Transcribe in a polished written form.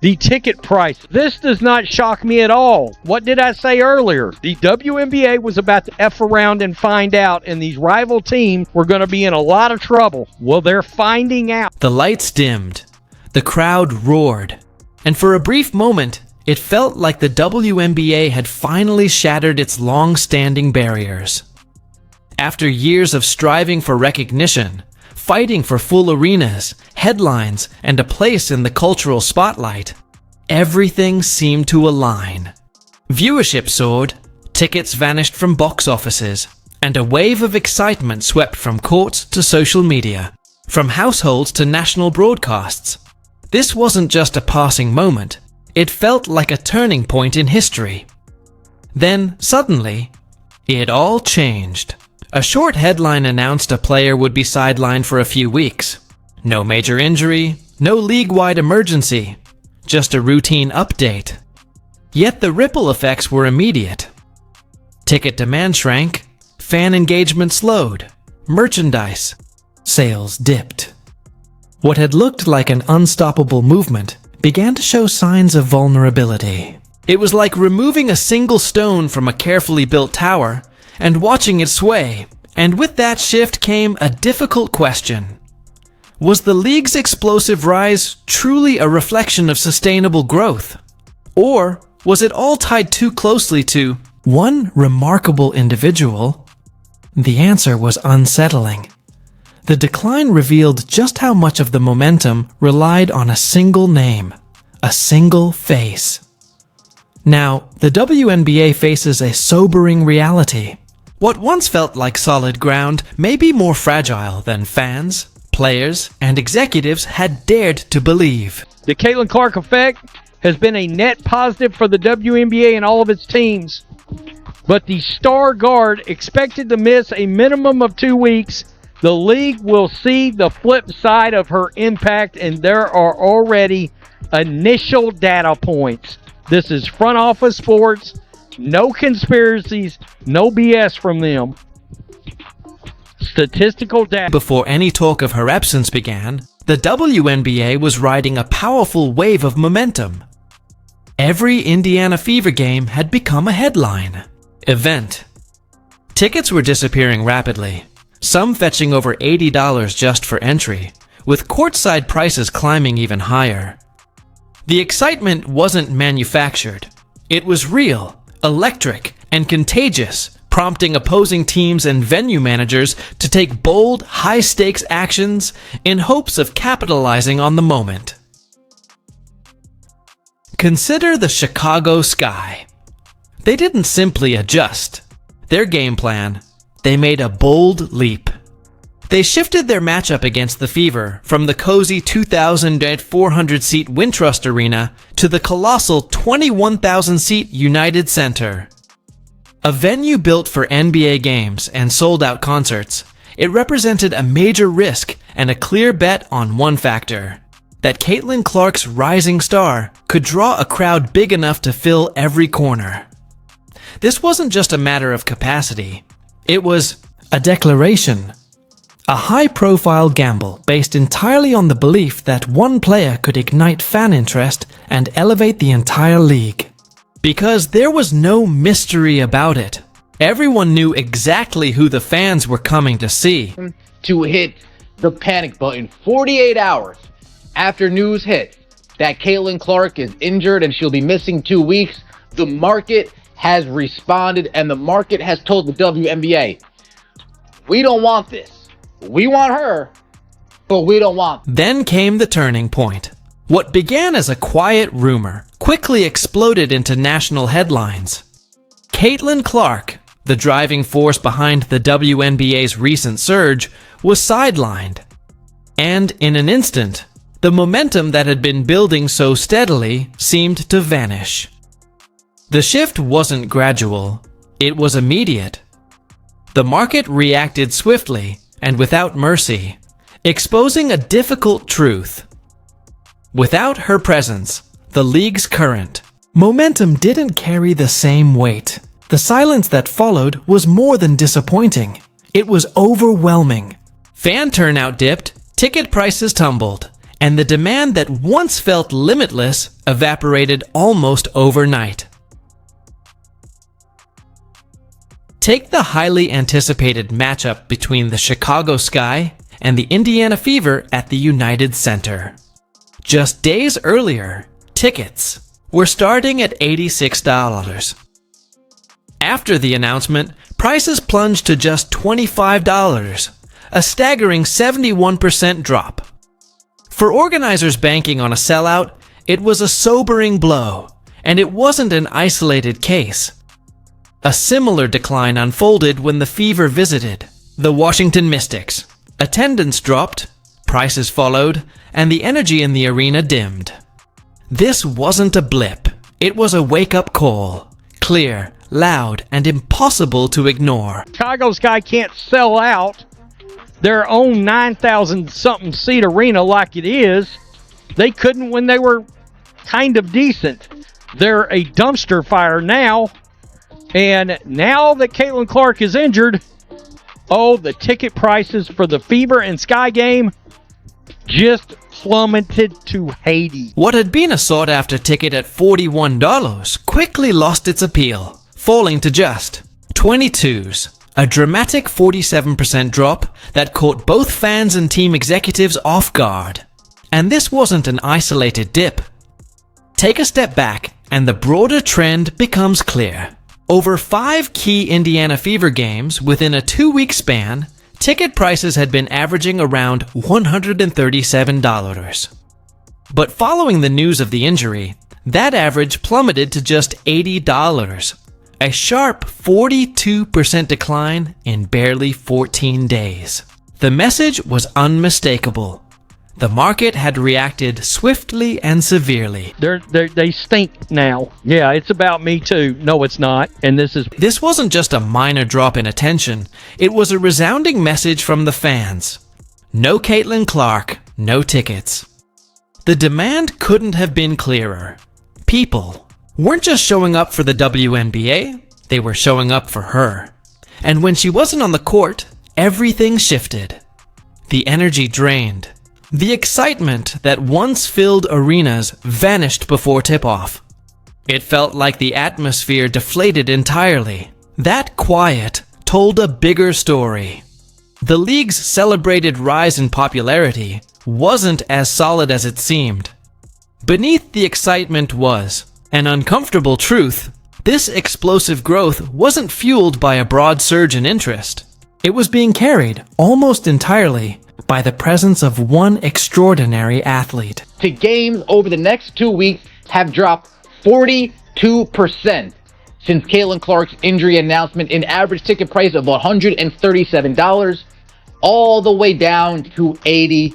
The ticket price. This does not shock me at all. What did I say earlier? The WNBA was about to F around and find out, and these rival teams were going to be in a lot of trouble. Well, they're finding out. The lights dimmed. The crowd roared. And for a brief moment, it felt like the WNBA had finally shattered its long-standing barriers. After years of striving for recognition, fighting for full arenas, headlines, and a place in the cultural spotlight, everything seemed to align. Viewership soared, tickets vanished from box offices, and a wave of excitement swept from courts to social media, from households to national broadcasts. This wasn't just a passing moment, it felt like a turning point in history. Then, suddenly, it all changed. A short headline announced a player would be sidelined for a few weeks. No major injury, no league-wide emergency, just a routine update. Yet the ripple effects were immediate. Ticket demand shrank, fan engagement slowed, merchandise sales dipped. What had looked like an unstoppable movement began to show signs of vulnerability. It was like removing a single stone from a carefully built tower and watching it sway, and with that shift came a difficult question. Was the league's explosive rise truly a reflection of sustainable growth? Or was it all tied too closely to one remarkable individual? The answer was unsettling. The decline revealed just how much of the momentum relied on a single name, a single face. Now, the WNBA faces a sobering reality. What once felt like solid ground may be more fragile than fans, players, and executives had dared to believe. The Caitlin Clark effect has been a net positive for the WNBA and all of its teams. But the star guard expected to miss a minimum of 2 weeks. The league will see the flip side of her impact, and there are already initial data points. This is front office sports. No conspiracies, no BS from them. Statistical data. Before any talk of her absence began, the WNBA was riding a powerful wave of momentum. Every Indiana Fever game had become a headline event. Tickets were disappearing rapidly, some fetching over $80 just for entry, with courtside prices climbing even higher. The excitement wasn't manufactured. It was real, electric, and contagious, prompting opposing teams and venue managers to take bold, high-stakes actions in hopes of capitalizing on the moment. Consider the Chicago Sky. They didn't simply adjust their game plan, they made a bold leap. They shifted their matchup against the Fever from the cozy 2,400-seat Wintrust Arena to the colossal 21,000-seat United Center. A venue built for NBA games and sold-out concerts, it represented a major risk and a clear bet on one factor: that Caitlin Clark's rising star could draw a crowd big enough to fill every corner. This wasn't just a matter of capacity. It was a declaration. A high-profile gamble based entirely on the belief that one player could ignite fan interest and elevate the entire league. Because there was no mystery about it. Everyone knew exactly who the fans were coming to see. To hit the panic button 48 hours after news hit that Caitlin Clark is injured and she'll be missing 2 weeks, the market has responded, and the market has told the WNBA, we don't want this. We want her, but we don't want this. Then came the turning point. What began as a quiet rumor quickly exploded into national headlines. Caitlin Clark, the driving force behind the WNBA's recent surge, was sidelined. And in an instant, the momentum that had been building so steadily seemed to vanish. The shift wasn't gradual, it was immediate. The market reacted swiftly and without mercy, exposing a difficult truth. Without her presence, the league's current momentum didn't carry the same weight. The silence that followed was more than disappointing. It was overwhelming. Fan turnout dipped, ticket prices tumbled, and the demand that once felt limitless evaporated almost overnight. Take the highly anticipated matchup between the Chicago Sky and the Indiana Fever at the United Center. Just days earlier, tickets were starting at $86. After the announcement, prices plunged to just $25, a staggering 71% drop. For organizers banking on a sellout, it was a sobering blow, and it wasn't an isolated case. A similar decline unfolded when the Fever visited the Washington Mystics. Attendance dropped, prices followed, and the energy in the arena dimmed. This wasn't a blip. It was a wake-up call. Clear, loud, and impossible to ignore. Chicago Sky can't sell out their own 9,000-something seat arena like it is. They couldn't when they were kind of decent. They're a dumpster fire now. And now that Caitlin Clark is injured, the ticket prices for the Fever and Sky game just plummeted to Hades. What had been a sought-after ticket at $41 quickly lost its appeal, falling to just $22, a dramatic 47% drop that caught both fans and team executives off guard. And this wasn't an isolated dip. Take a step back, and the broader trend becomes clear. Over 5 key Indiana Fever games within a 2-week span, ticket prices had been averaging around $137. But following the news of the injury, that average plummeted to just $80, a sharp 42% decline in barely 14 days. The message was unmistakable. The market had reacted swiftly and severely. They stink now. Yeah, it's about me too. No, it's not. And This wasn't just a minor drop in attention. It was a resounding message from the fans. No Caitlin Clark, no tickets. The demand couldn't have been clearer. People weren't just showing up for the WNBA, they were showing up for her. And when she wasn't on the court, everything shifted. The energy drained. The excitement that once filled arenas vanished before tip-off. It felt like the atmosphere deflated entirely. That quiet told a bigger story. The league's celebrated rise in popularity wasn't as solid as it seemed. Beneath the excitement was an uncomfortable truth. This explosive growth wasn't fueled by a broad surge in interest. It was being carried almost entirely by the presence of one extraordinary athlete. To games over the next 2 weeks have dropped 42% since Caitlin Clark's injury announcement, an average ticket price of $137 all the way down to $80.